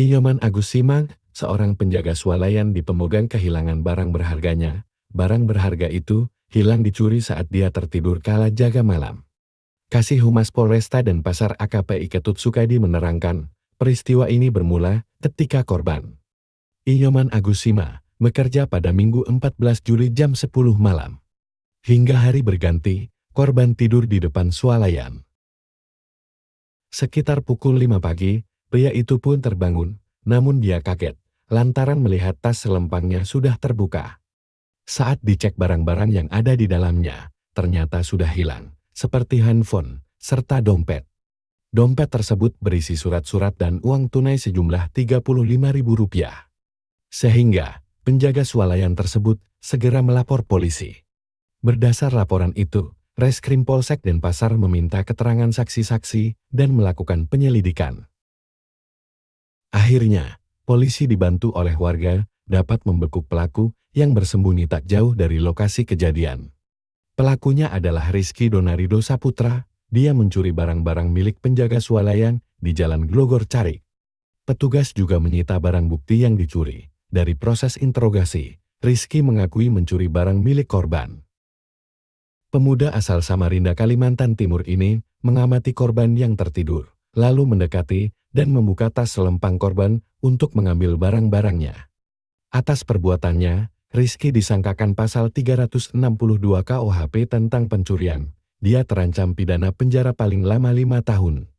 Inyoman Agus Simang, seorang penjaga swalayan di Pemogang kehilangan barang berharganya. Barang berharga itu hilang dicuri saat dia tertidur kala jaga malam. Kasih Humas Polresta Denpasar AKP Ketut Sukadi menerangkan, peristiwa ini bermula ketika korban Inyoman Agus Sima bekerja pada Minggu 14 Juli jam 10 malam. Hingga hari berganti, korban tidur di depan swalayan. Sekitar pukul 5 pagi, pria itu pun terbangun, namun dia kaget lantaran melihat tas selempangnya sudah terbuka. Saat dicek barang-barang yang ada di dalamnya, ternyata sudah hilang, seperti handphone serta dompet. Dompet tersebut berisi surat-surat dan uang tunai sejumlah Rp35.000. Sehingga, penjaga swalayan tersebut segera melapor polisi. Berdasar laporan itu, Reskrim Polsek Denpasar meminta keterangan saksi-saksi dan melakukan penyelidikan. Akhirnya, polisi dibantu oleh warga dapat membekuk pelaku yang bersembunyi tak jauh dari lokasi kejadian. Pelakunya adalah Rizky Donarido Saputra. Dia mencuri barang-barang milik penjaga swalayan di Jalan Glogor Carik. Petugas juga menyita barang bukti yang dicuri. Dari proses interogasi, Rizky mengakui mencuri barang milik korban. Pemuda asal Samarinda, Kalimantan Timur ini mengamati korban yang tertidur, lalu mendekati dan membuka tas selempang korban untuk mengambil barang-barangnya. Atas perbuatannya, Rizky disangkakan pasal 362 KUHP tentang pencurian. Dia terancam pidana penjara paling lama 5 tahun.